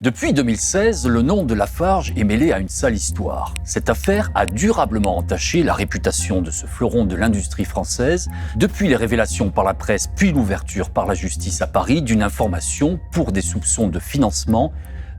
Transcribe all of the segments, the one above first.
Depuis 2016, le nom de Lafarge est mêlé à une sale histoire. Cette affaire a durablement entaché la réputation de ce fleuron de l'industrie française, depuis les révélations par la presse puis l'ouverture par la justice à Paris d'une information pour des soupçons de financement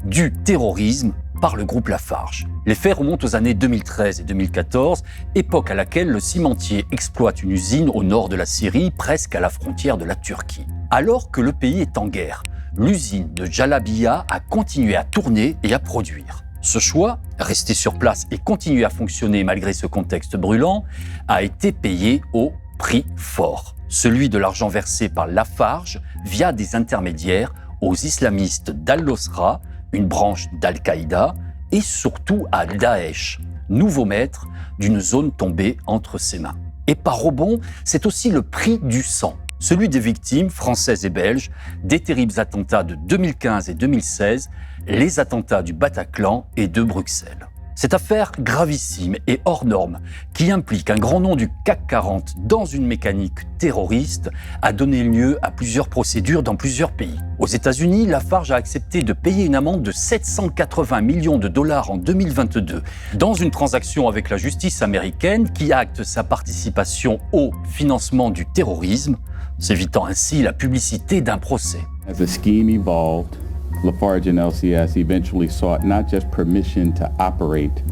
du terrorisme par le groupe Lafarge. Les faits remontent aux années 2013 et 2014, époque à laquelle le cimentier exploite une usine au nord de la Syrie, presque à la frontière de la Turquie. Alors que le pays est en guerre, l'usine de Jalabia a continué à tourner et à produire. Ce choix, rester sur place et continuer à fonctionner malgré ce contexte brûlant, a été payé au prix fort. Celui de l'argent versé par Lafarge via des intermédiaires aux islamistes d'Al-Nosra, une branche d'Al-Qaïda, et surtout à Daesh, nouveau maître d'une zone tombée entre ses mains. Et par rebond, c'est aussi le prix du sang, celui des victimes françaises et belges des terribles attentats de 2015 et 2016, les attentats du Bataclan et de Bruxelles. Cette affaire gravissime et hors norme, qui implique un grand nom du CAC 40 dans une mécanique terroriste, a donné lieu à plusieurs procédures dans plusieurs pays. Aux États-Unis, Lafarge a accepté de payer une amende de 780 millions de dollars en 2022 dans une transaction avec la justice américaine qui acte sa participation au financement du terrorisme, s'évitant ainsi la publicité d'un procès. As the scheme evolved, Lafarge and LCS eventually sought not just permission to operate,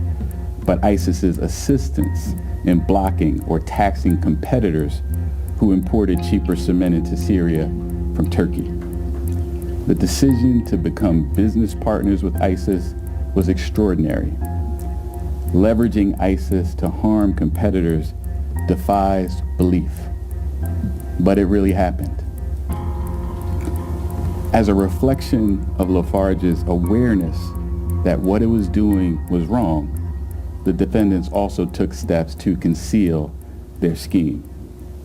but ISIS's assistance in blocking or taxing competitors who imported cheaper cement into Syria from Turkey. The decision to become business partners with ISIS was extraordinary. Leveraging ISIS to harm competitors defies belief. But it really happened. As a reflection of Lafarge's awareness that what it was doing was wrong, the defendants also took steps to conceal their scheme.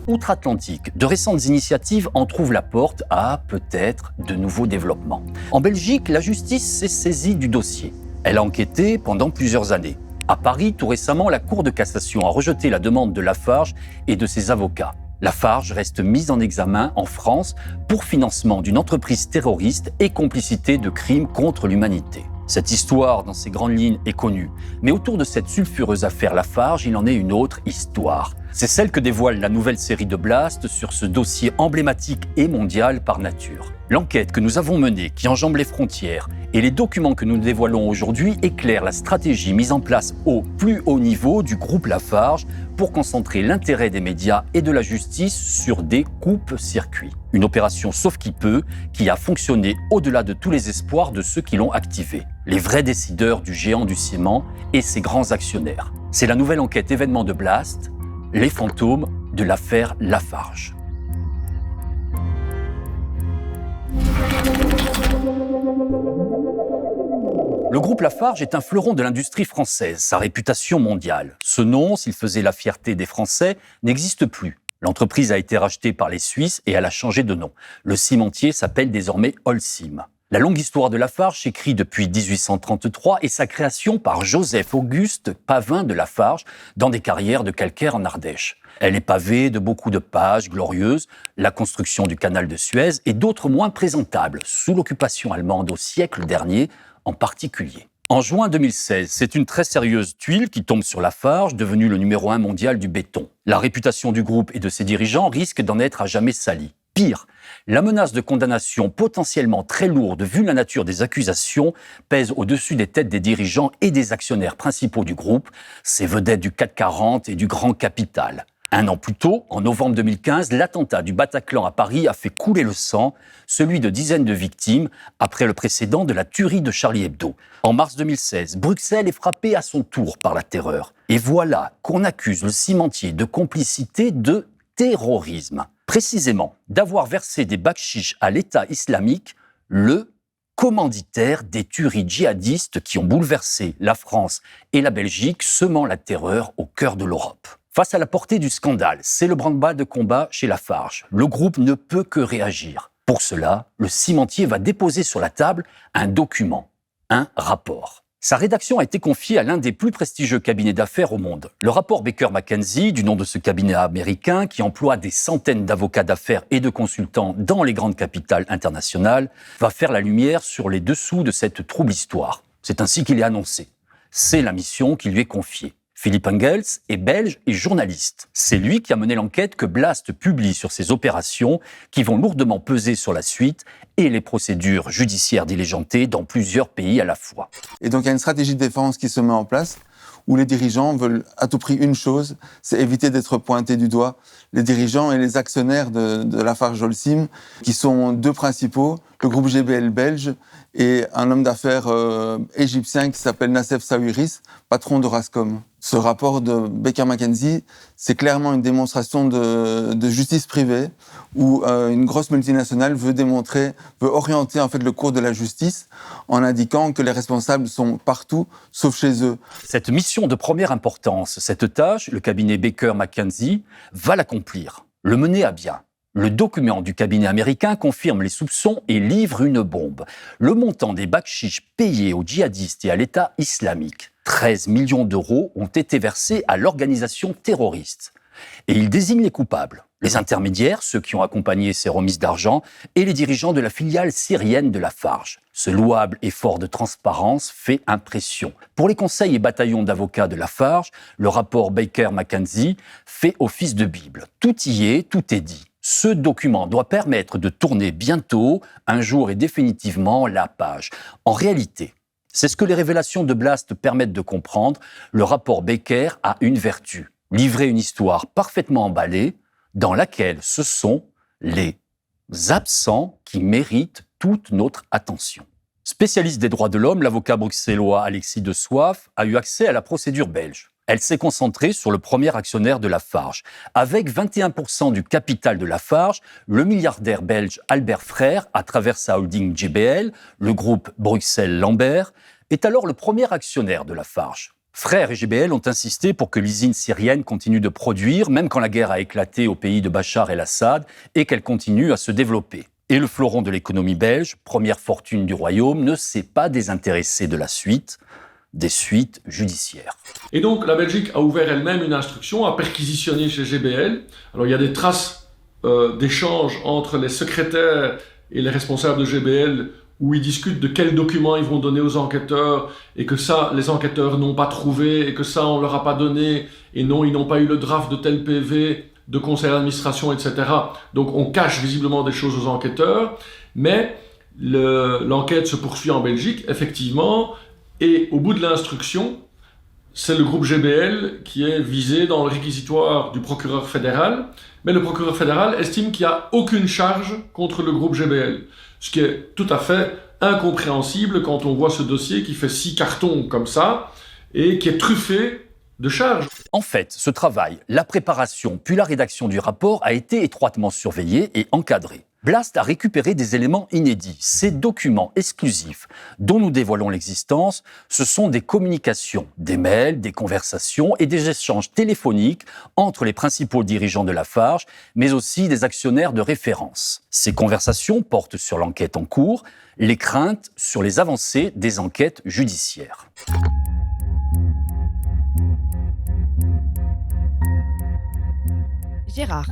Outre-Atlantique, de récentes initiatives en trouvent la porte à peut-être de nouveaux développements. En Belgique, la justice s'est saisie du dossier. Elle a enquêté pendant plusieurs années. À Paris, tout récemment, la Cour de cassation a rejeté la demande de Lafarge et de ses avocats. Lafarge reste mise en examen en France pour financement d'une entreprise terroriste et complicité de crimes contre l'humanité. Cette histoire, dans ses grandes lignes, est connue. Mais autour de cette sulfureuse affaire Lafarge, il en est une autre histoire. C'est celle que dévoile la nouvelle série de Blast sur ce dossier emblématique et mondial par nature. L'enquête que nous avons menée, qui enjambe les frontières, et les documents que nous dévoilons aujourd'hui éclairent la stratégie mise en place au plus haut niveau du groupe Lafarge pour concentrer l'intérêt des médias et de la justice sur des coupes-circuits. Une opération sauf qui peut, qui a fonctionné au-delà de tous les espoirs de ceux qui l'ont activée. Les vrais décideurs du géant du ciment et ses grands actionnaires. C'est la nouvelle enquête événement de Blast, les fantômes de l'affaire Lafarge. Le groupe Lafarge est un fleuron de l'industrie française, sa réputation mondiale. Ce nom, s'il faisait la fierté des Français, n'existe plus. L'entreprise a été rachetée par les Suisses et elle a changé de nom. Le cimentier s'appelle désormais Holcim. La longue histoire de Lafarge s'écrit depuis 1833 et sa création par Joseph-Auguste Pavin de Lafarge dans des carrières de calcaire en Ardèche. Elle est pavée de beaucoup de pages glorieuses, la construction du canal de Suez et d'autres moins présentables, sous l'occupation allemande au siècle dernier en particulier. En juin 2016, c'est une très sérieuse tuile qui tombe sur Lafarge, devenu le numéro 1 mondial du béton. La réputation du groupe et de ses dirigeants risque d'en être à jamais salie. Pire, la menace de condamnation potentiellement très lourde vu la nature des accusations pèse au-dessus des têtes des dirigeants et des actionnaires principaux du groupe, ces vedettes du CAC 40 et du grand capital. Un an plus tôt, en novembre 2015, l'attentat du Bataclan à Paris a fait couler le sang, celui de dizaines de victimes, après le précédent de la tuerie de Charlie Hebdo. En mars 2016, Bruxelles est frappée à son tour par la terreur. Et voilà qu'on accuse le cimentier de complicité de terrorisme. Précisément, d'avoir versé des bakchiches à l'État islamique, le commanditaire des tueries djihadistes qui ont bouleversé la France et la Belgique, semant la terreur au cœur de l'Europe. Face à la portée du scandale, c'est le branle-bas de combat chez Lafarge. Le groupe ne peut que réagir. Pour cela, le cimentier va déposer sur la table un document, un rapport. Sa rédaction a été confiée à l'un des plus prestigieux cabinets d'affaires au monde. Le rapport Baker McKenzie, du nom de ce cabinet américain qui emploie des centaines d'avocats d'affaires et de consultants dans les grandes capitales internationales, va faire la lumière sur les dessous de cette trouble histoire. C'est ainsi qu'il est annoncé. C'est la mission qui lui est confiée. Philippe Engels est belge et journaliste. C'est lui qui a mené l'enquête que Blast publie sur ces opérations qui vont lourdement peser sur la suite et les procédures judiciaires diligentées dans plusieurs pays à la fois. Et donc il y a une stratégie de défense qui se met en place où les dirigeants veulent à tout prix une chose, c'est éviter d'être pointés du doigt. Les dirigeants et les actionnaires de Lafarge Holcim, qui sont deux principaux, le groupe GBL belge et un homme d'affaires égyptien qui s'appelle Nassef Sawiris, patron de Rascom. Ce rapport de Baker McKenzie, c'est clairement une démonstration de justice privée où une grosse multinationale veut orienter en fait le cours de la justice en indiquant que les responsables sont partout sauf chez eux. Cette mission de première importance, cette tâche, le cabinet Baker McKenzie va l'accomplir, le mener à bien. Le document du cabinet américain confirme les soupçons et livre une bombe. Le montant des bakchiches payés aux djihadistes et à l'État islamique, 13 millions d'euros, ont été versés à l'organisation terroriste. Et il désigne les coupables, les intermédiaires, ceux qui ont accompagné ces remises d'argent, et les dirigeants de la filiale syrienne de Lafarge. Ce louable effort de transparence fait impression. Pour les conseils et bataillons d'avocats de Lafarge, le rapport Baker McKenzie fait office de Bible. Tout y est, tout est dit. Ce document doit permettre de tourner bientôt, un jour et définitivement, la page. En réalité, c'est ce que les révélations de Blast permettent de comprendre, le rapport Baker a une vertu, livrer une histoire parfaitement emballée dans laquelle ce sont les absents qui méritent toute notre attention. Spécialiste des droits de l'homme, l'avocat bruxellois Alexis de Soif a eu accès à la procédure belge. Elle s'est concentrée sur le premier actionnaire de Lafarge. Avec 21% du capital de Lafarge, le milliardaire belge Albert Frère, à travers sa holding GBL, le groupe Bruxelles-Lambert, est alors le premier actionnaire de Lafarge. Frère et GBL ont insisté pour que l'usine syrienne continue de produire, même quand la guerre a éclaté au pays de Bachar el-Assad, et qu'elle continue à se développer. Et le fleuron de l'économie belge, première fortune du royaume, ne s'est pas désintéressé de la suite, des suites judiciaires. Et donc la Belgique a ouvert elle-même une instruction à perquisitionner chez GBL. Alors il y a des traces d'échanges entre les secrétaires et les responsables de GBL où ils discutent de quels documents ils vont donner aux enquêteurs et que ça, les enquêteurs n'ont pas trouvé et que ça, on leur a pas donné et non, ils n'ont pas eu le draft de tel PV de conseil d'administration, etc. Donc on cache visiblement des choses aux enquêteurs, mais l'enquête se poursuit en Belgique, effectivement. Et au bout de l'instruction, c'est le groupe GBL qui est visé dans le réquisitoire du procureur fédéral. Mais le procureur fédéral estime qu'il n'y a aucune charge contre le groupe GBL. Ce qui est tout à fait incompréhensible quand on voit ce dossier qui fait 6 cartons comme ça et qui est truffé de charges. En fait, ce travail, la préparation puis la rédaction du rapport a été étroitement surveillé et encadré. Blast a récupéré des éléments inédits. Ces documents exclusifs dont nous dévoilons l'existence, ce sont des communications, des mails, des conversations et des échanges téléphoniques entre les principaux dirigeants de Lafarge, mais aussi des actionnaires de référence. Ces conversations portent sur l'enquête en cours, les craintes sur les avancées des enquêtes judiciaires. Gérard.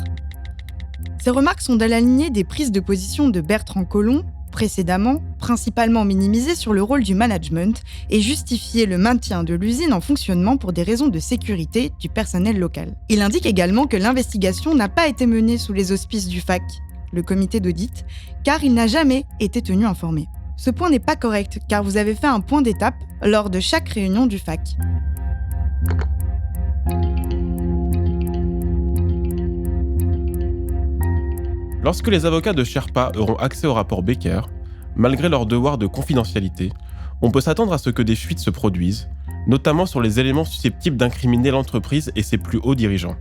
Ces remarques sont dans la lignée des prises de position de Bertrand Collomb, précédemment principalement minimisées sur le rôle du management et justifier le maintien de l'usine en fonctionnement pour des raisons de sécurité du personnel local. Il indique également que l'investigation n'a pas été menée sous les auspices du FAC, le comité d'audit, car il n'a jamais été tenu informé. Ce point n'est pas correct, car vous avez fait un point d'étape lors de chaque réunion du FAC. Lorsque les avocats de Sherpa auront accès au rapport Baker, malgré leur devoir de confidentialité, on peut s'attendre à ce que des fuites se produisent, notamment sur les éléments susceptibles d'incriminer l'entreprise et ses plus hauts dirigeants.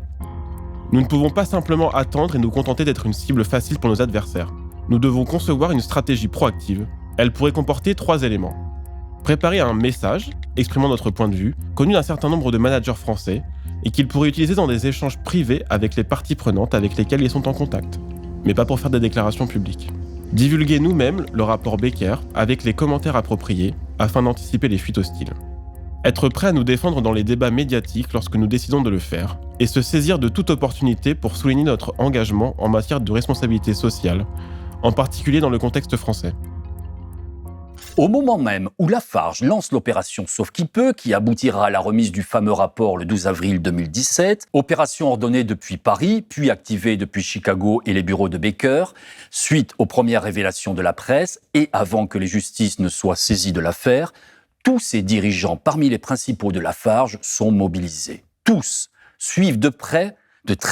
Nous ne pouvons pas simplement attendre et nous contenter d'être une cible facile pour nos adversaires. Nous devons concevoir une stratégie proactive. Elle pourrait comporter 3 éléments. Préparer un message, exprimant notre point de vue, connu d'un certain nombre de managers français, et qu'ils pourraient utiliser dans des échanges privés avec les parties prenantes avec lesquelles ils sont en contact, mais pas pour faire des déclarations publiques. Divulguer nous-mêmes le rapport Baker avec les commentaires appropriés, afin d'anticiper les fuites hostiles. Être prêt à nous défendre dans les débats médiatiques lorsque nous décidons de le faire, et se saisir de toute opportunité pour souligner notre engagement en matière de responsabilité sociale, en particulier dans le contexte français. Au moment même où Lafarge lance l'opération Sauve qui peut, qui aboutira à la remise du fameux rapport le 12 avril 2017, opération ordonnée depuis Paris, puis activée depuis Chicago et les bureaux de Baker, suite aux premières révélations de la presse et avant que les justices ne soient saisies de l'affaire, tous ces dirigeants parmi les principaux de Lafarge sont mobilisés. Tous suivent de très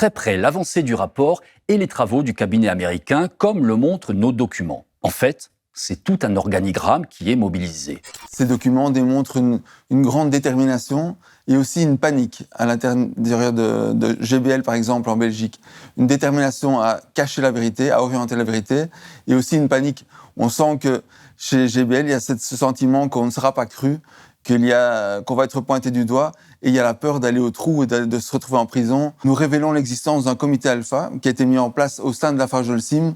près l'avancée du rapport et les travaux du cabinet américain, comme le montrent nos documents. En fait, c'est tout un organigramme qui est mobilisé. Ces documents démontrent une grande détermination et aussi une panique à l'intérieur de GBL, par exemple, en Belgique. Une détermination à cacher la vérité, à orienter la vérité, et aussi une panique. On sent que chez GBL, il y a ce sentiment qu'on ne sera pas cru, qu'on va être pointé du doigt, et il y a la peur d'aller au trou et de se retrouver en prison. Nous révélons l'existence d'un comité alpha qui a été mis en place au sein de Lafarge-Holcim,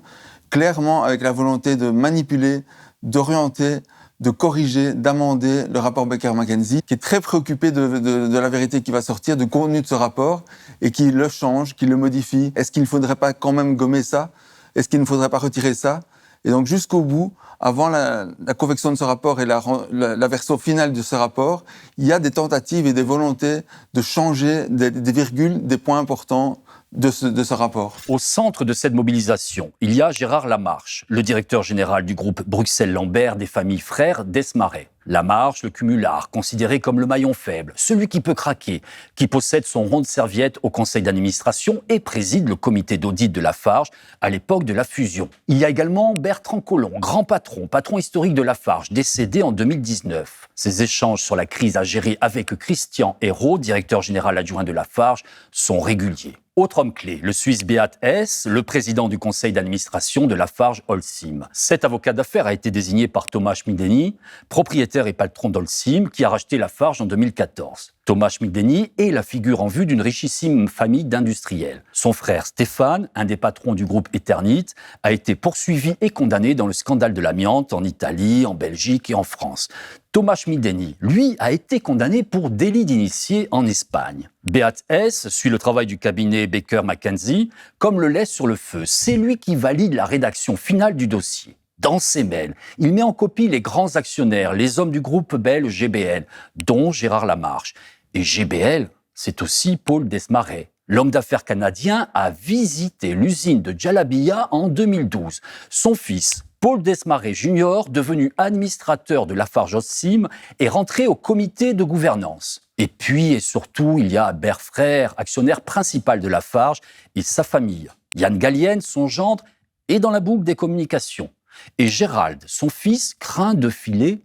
clairement avec la volonté de manipuler, d'orienter, de corriger, d'amender le rapport Baker-McKenzie, qui est très préoccupé de la vérité qui va sortir, du contenu de ce rapport, et qui le change, qui le modifie. Est-ce qu'il ne faudrait pas quand même gommer ça ? Est-ce qu'il ne faudrait pas retirer ça ? Et donc jusqu'au bout, avant la confection de ce rapport et la version finale de ce rapport, il y a des tentatives et des volontés de changer des virgules, des points importants de ce rapport. Au centre de cette mobilisation, il y a Gérard Lamarche, le directeur général du groupe Bruxelles-Lambert des familles frères Desmarais. Lamarche, le cumulard, considéré comme le maillon faible, celui qui peut craquer, qui possède son rond de serviette au conseil d'administration et préside le comité d'audit de Lafarge à l'époque de la fusion. Il y a également Bertrand Collomb, grand patron historique de Lafarge, décédé en 2019. Ces échanges sur la crise à gérer avec Christian Hérault, directeur général adjoint de Lafarge, sont réguliers. Autre homme clé, le Suisse Beat Hess, le président du conseil d'administration de Lafarge-Holcim. Cet avocat d'affaires a été désigné par Thomas Schmideni, propriétaire et patron d'Holcim, qui a racheté Lafarge en 2014. Thomas Schmideni est la figure en vue d'une richissime famille d'industriels. Son frère Stéphane, un des patrons du groupe Eternit, a été poursuivi et condamné dans le scandale de l'amiante en Italie, en Belgique et en France. Thomas Schmideni, lui, a été condamné pour délit d'initié en Espagne. Beat Hess suit le travail du cabinet Baker-McKenzie comme le lait sur le feu. C'est lui qui valide la rédaction finale du dossier. Dans ses mails, il met en copie les grands actionnaires, les hommes du groupe belge GBL, dont Gérard Lamarche. Et GBL, c'est aussi Paul Desmarais. L'homme d'affaires canadien a visité l'usine de Jalabia en 2012. Son fils, Paul Desmarais Jr., devenu administrateur de Lafarge-Holcim, est rentré au comité de gouvernance. Et puis et surtout, il y a Albert Frère, actionnaire principal de Lafarge, et sa famille. Yann Gallienne, son gendre, est dans la boucle des communications. Et Gérald, son fils, craint de filer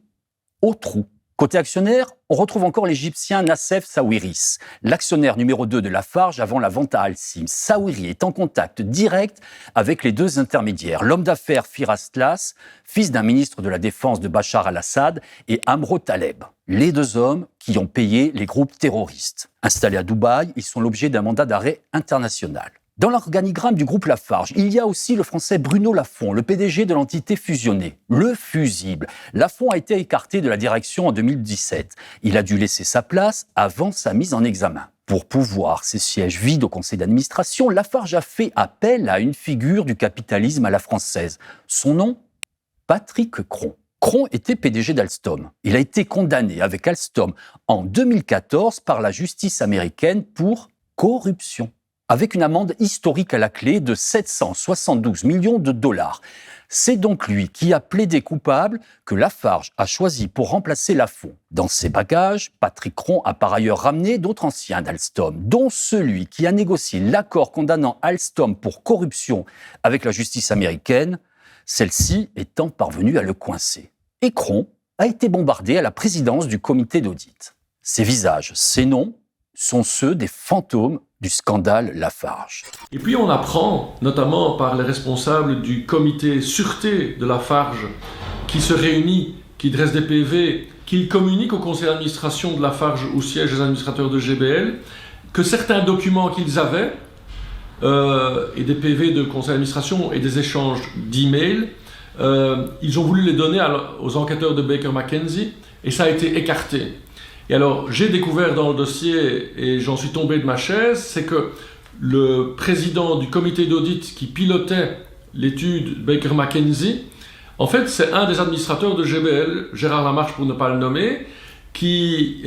au trou. Côté actionnaire, on retrouve encore l'Égyptien Nassef Sawiris, l'actionnaire numéro 2 de Lafarge avant la vente à Holcim. Sawiri est en contact direct avec les deux intermédiaires, l'homme d'affaires Firas Tlas, fils d'un ministre de la Défense de Bachar al-Assad, et Amro Taleb, les deux hommes qui ont payé les groupes terroristes. Installés à Dubaï, ils sont l'objet d'un mandat d'arrêt international. Dans l'organigramme du groupe Lafarge, il y a aussi le français Bruno Lafont, le PDG de l'entité fusionnée, le fusible. Lafont a été écarté de la direction en 2017. Il a dû laisser sa place avant sa mise en examen. Pour pouvoir ses sièges vides au conseil d'administration, Lafarge a fait appel à une figure du capitalisme à la française. Son nom ? Patrick Cron. Cron était PDG d'Alstom. Il a été condamné avec Alstom en 2014 par la justice américaine pour corruption, avec une amende historique à la clé de 772 millions de dollars. C'est donc lui qui a plaidé coupable que Lafarge a choisi pour remplacer Lafont. Dans ses bagages, Patrick Cron a par ailleurs ramené d'autres anciens d'Alstom, dont celui qui a négocié l'accord condamnant Alstom pour corruption avec la justice américaine, celle-ci étant parvenue à le coincer. Et Cron a été bombardé à la présidence du comité d'audit. Ses visages, ses noms, sont ceux des fantômes du scandale Lafarge. Et puis on apprend, notamment par les responsables du comité sûreté de Lafarge, qui se réunit, qui dresse des PV, qui communique au conseil d'administration de Lafarge, au siège des administrateurs de GBL, que certains documents qu'ils avaient, et des PV de conseil d'administration et des échanges d'emails, ils ont voulu les donner aux enquêteurs de Baker-McKenzie, et ça a été écarté. Et alors, j'ai découvert dans le dossier, et j'en suis tombé de ma chaise, c'est que le président du comité d'audit qui pilotait l'étude Baker McKenzie, en fait, c'est un des administrateurs de GBL, Gérard Lamarche pour ne pas le nommer, qui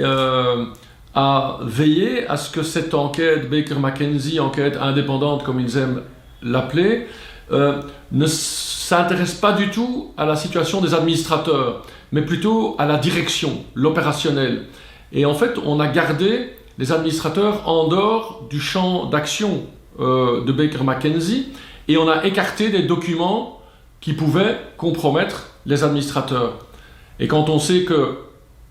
a veillé à ce que cette enquête Baker McKenzie, enquête indépendante comme ils aiment l'appeler, ne s'intéresse pas du tout à la situation des administrateurs, mais plutôt à la direction, l'opérationnel. Et en fait, on a gardé les administrateurs en dehors du champ d'action de Baker McKenzie, et on a écarté des documents qui pouvaient compromettre les administrateurs. Et quand on sait que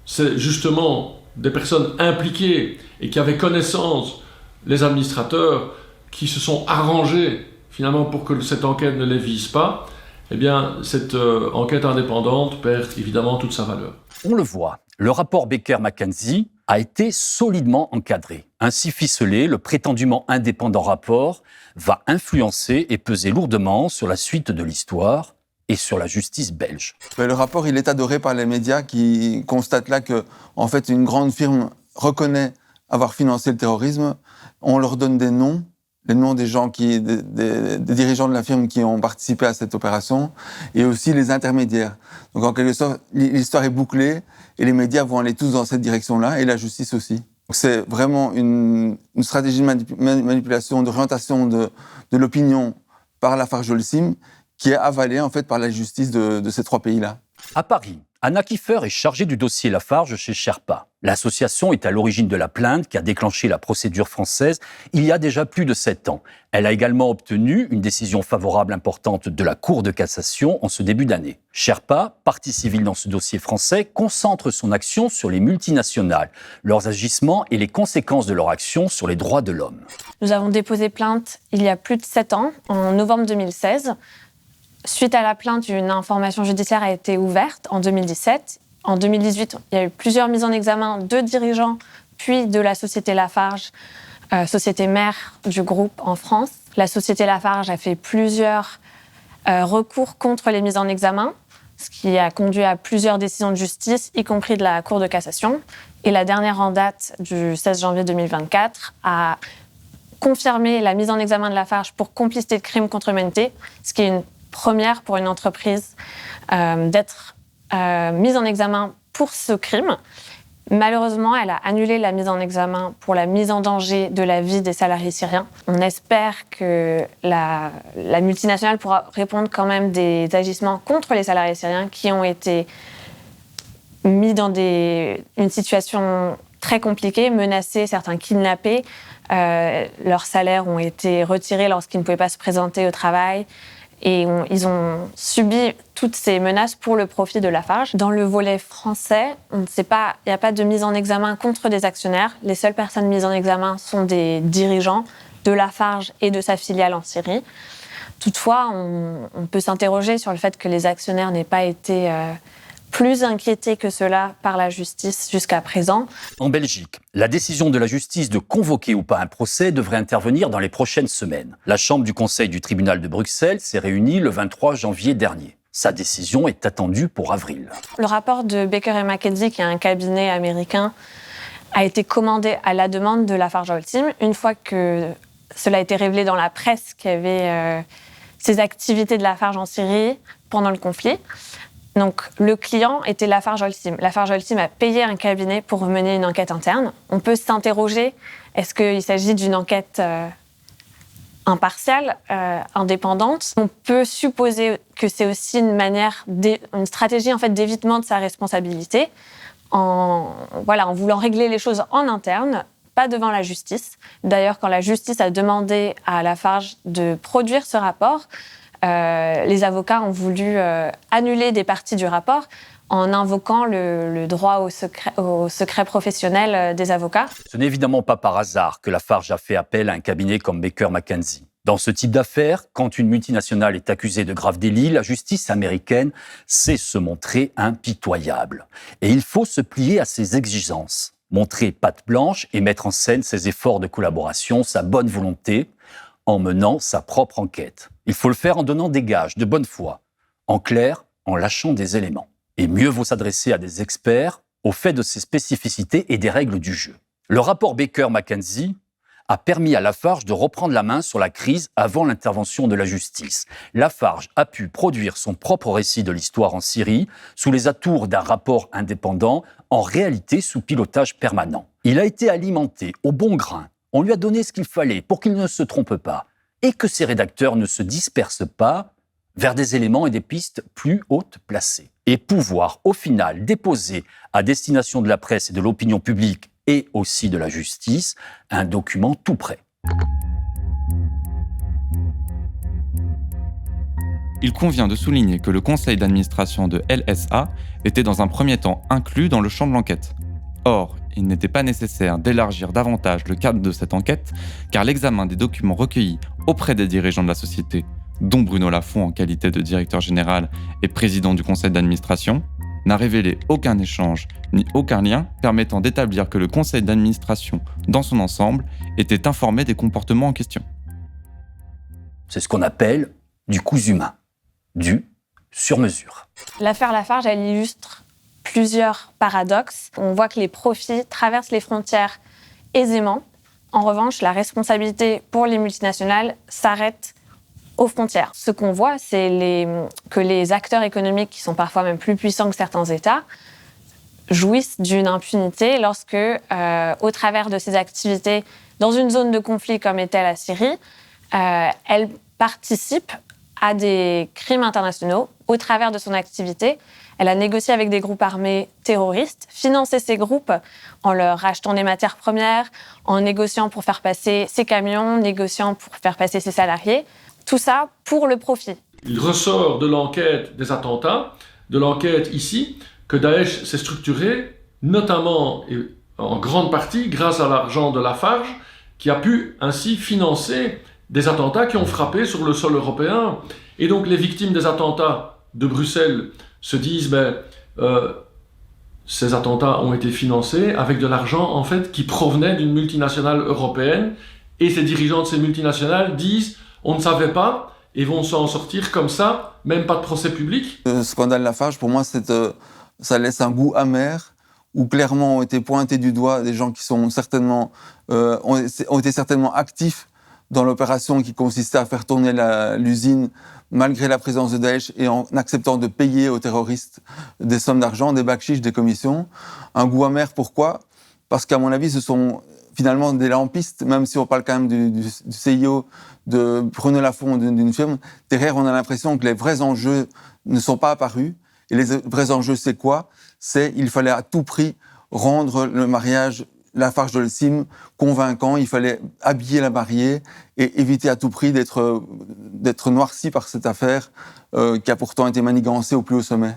c'est justement des personnes impliquées et qui avaient connaissance, les administrateurs, qui se sont arrangés finalement pour que cette enquête ne les vise pas, eh bien cette enquête indépendante perd évidemment toute sa valeur. On le voit, le rapport Baker McKenzie a été solidement encadré. Ainsi ficelé, le prétendument indépendant rapport va influencer et peser lourdement sur la suite de l'histoire et sur la justice belge. Le rapport, il est adoré par les médias qui constatent là que, en fait, une grande firme reconnaît avoir financé le terrorisme. On leur donne des noms, les noms des gens des dirigeants de la firme qui ont participé à cette opération, et aussi les intermédiaires. Donc, en quelque sorte, l'histoire est bouclée, et les médias vont aller tous dans cette direction-là, et la justice aussi. Donc, c'est vraiment une stratégie de manipulation, d'orientation de l'opinion par Lafarge Holcim, qui est avalée en fait par la justice de ces trois pays-là. À Paris, Anna Kiefer est chargée du dossier Lafarge chez Sherpa. L'association est à l'origine de la plainte qui a déclenché la procédure française il y a déjà plus de 7 ans. Elle a également obtenu une décision favorable importante de la Cour de cassation en ce début d'année. Sherpa, partie civile dans ce dossier français, concentre son action sur les multinationales, leurs agissements et les conséquences de leur action sur les droits de l'homme. Nous avons déposé plainte il y a plus de 7 ans, en novembre 2016. Suite à la plainte, une information judiciaire a été ouverte en 2017. En 2018, il y a eu plusieurs mises en examen de dirigeants, puis de la société Lafarge, société mère du groupe en France. La société Lafarge a fait plusieurs recours contre les mises en examen, ce qui a conduit à plusieurs décisions de justice, y compris de la Cour de cassation. Et la dernière en date du 16 janvier 2024 a confirmé la mise en examen de Lafarge pour complicité de crimes contre l'humanité, ce qui est une première pour une entreprise d'être mise en examen pour ce crime. Malheureusement, elle a annulé la mise en examen pour la mise en danger de la vie des salariés syriens. On espère que la multinationale pourra répondre quand même des agissements contre les salariés syriens qui ont été mis dans une situation très compliquée, menacés, certains kidnappés. Leurs salaires ont été retirés lorsqu'ils ne pouvaient pas se présenter au travail. Et ils ont subi toutes ces menaces pour le profit de Lafarge. Dans le volet français, on ne sait pas, il n'y a pas de mise en examen contre des actionnaires. Les seules personnes mises en examen sont des dirigeants de Lafarge et de sa filiale en Syrie. Toutefois, on peut s'interroger sur le fait que les actionnaires n'aient pas été plus inquiétés que cela par la justice jusqu'à présent. En Belgique, la décision de la justice de convoquer ou pas un procès devrait intervenir dans les prochaines semaines. La Chambre du Conseil du tribunal de Bruxelles s'est réunie le 23 janvier dernier. Sa décision est attendue pour avril. Le rapport de Baker McKenzie, qui est un cabinet américain, a été commandé à la demande de Lafarge Holcim. Une fois que cela a été révélé dans la presse qu'il y avait ces activités de Lafarge en Syrie pendant le conflit, donc, le client était Lafarge Holcim. Lafarge Holcim a payé un cabinet pour mener une enquête interne. On peut s'interroger, est-ce qu'il s'agit d'une enquête impartiale, indépendante? On peut supposer que c'est aussi une stratégie en fait, d'évitement de sa responsabilité, en voulant régler les choses en interne, pas devant la justice. D'ailleurs, quand la justice a demandé à Lafarge de produire ce rapport, les avocats ont voulu annuler des parties du rapport en invoquant le droit au secret professionnel des avocats. Ce n'est évidemment pas par hasard que Lafarge a fait appel à un cabinet comme Baker McKenzie. Dans ce type d'affaires, quand une multinationale est accusée de graves délits, la justice américaine sait se montrer impitoyable. Et il faut se plier à ses exigences, montrer patte blanche et mettre en scène ses efforts de collaboration, sa bonne volonté, en menant sa propre enquête. Il faut le faire en donnant des gages de bonne foi, en clair, en lâchant des éléments. Et mieux vaut s'adresser à des experts au fait de ses spécificités et des règles du jeu. Le rapport Baker-McKenzie a permis à Lafarge de reprendre la main sur la crise avant l'intervention de la justice. Lafarge a pu produire son propre récit de l'histoire en Syrie sous les atours d'un rapport indépendant, en réalité sous pilotage permanent. Il a été alimenté au bon grain. On lui a donné ce qu'il fallait pour qu'il ne se trompe pas et que ses rédacteurs ne se dispersent pas vers des éléments et des pistes plus hautes placées. Et pouvoir, au final, déposer à destination de la presse et de l'opinion publique et aussi de la justice, un document tout prêt. Il convient de souligner que le conseil d'administration de LSA était dans un premier temps inclus dans le champ de l'enquête. Or, il n'était pas nécessaire d'élargir davantage le cadre de cette enquête, car l'examen des documents recueillis auprès des dirigeants de la société, dont Bruno Lafont en qualité de directeur général et président du conseil d'administration, n'a révélé aucun échange ni aucun lien permettant d'établir que le conseil d'administration, dans son ensemble, était informé des comportements en question. C'est ce qu'on appelle du cousu main, du sur-mesure. L'affaire Lafarge, elle illustre plusieurs paradoxes. On voit que les profits traversent les frontières aisément. En revanche, la responsabilité pour les multinationales s'arrête aux frontières. Ce qu'on voit, c'est que les acteurs économiques, qui sont parfois même plus puissants que certains États, jouissent d'une impunité lorsque, au travers de ces activités, dans une zone de conflit comme était la Syrie, elles participent à des crimes internationaux. Au travers de son activité, elle a négocié avec des groupes armés terroristes, financé ces groupes en leur achetant des matières premières, en négociant pour faire passer ses camions, négociant pour faire passer ses salariés. Tout ça pour le profit. Il ressort de l'enquête des attentats, de l'enquête ici, que Daesh s'est structuré, notamment et en grande partie grâce à l'argent de Lafarge, qui a pu ainsi financer des attentats qui ont frappé sur le sol européen. Et donc les victimes des attentats de Bruxelles se disent ces attentats ont été financés avec de l'argent en fait qui provenait d'une multinationale européenne, et ces dirigeants de ces multinationales disent on ne savait pas et vont s'en sortir comme ça, même pas de procès public. Le scandale Lafarge, pour moi, ça laisse un goût amer, où clairement ont été pointés du doigt des gens qui sont certainement, ont été certainement actifs dans l'opération qui consistait à faire tourner l'usine malgré la présence de Daesh et en acceptant de payer aux terroristes des sommes d'argent, des bakchiches, des commissions. Un goût amer, pourquoi ? Parce qu'à mon avis, ce sont finalement des lampistes, même si on parle quand même du CIO de Bruno Lafont d'une firme. Derrière, on a l'impression que les vrais enjeux ne sont pas apparus. Et les vrais enjeux, c'est quoi ? C'est qu'il fallait à tout prix rendre le mariage Lafarge-Holcim convaincant. Il fallait habiller la mariée et éviter à tout prix d'être noirci par cette affaire qui a pourtant été manigancée au plus haut sommet.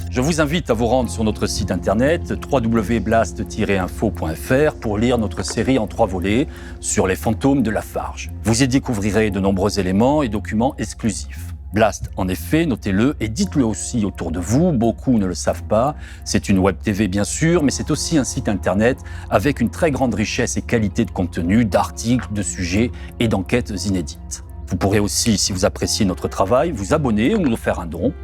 Je vous invite à vous rendre sur notre site internet www.blast-info.fr pour lire notre série en 3 volets sur les fantômes de Lafarge. Vous y découvrirez de nombreux éléments et documents exclusifs. Blast, en effet, notez-le et dites-le aussi autour de vous, beaucoup ne le savent pas. C'est une web TV bien sûr, mais c'est aussi un site internet avec une très grande richesse et qualité de contenu, d'articles, de sujets et d'enquêtes inédites. Vous pourrez aussi, si vous appréciez notre travail, vous abonner ou nous faire un don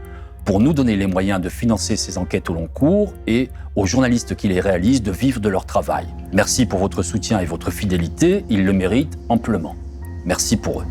pour nous donner les moyens de financer ces enquêtes au long cours et aux journalistes qui les réalisent de vivre de leur travail. Merci pour votre soutien et votre fidélité, ils le méritent amplement. Merci pour eux.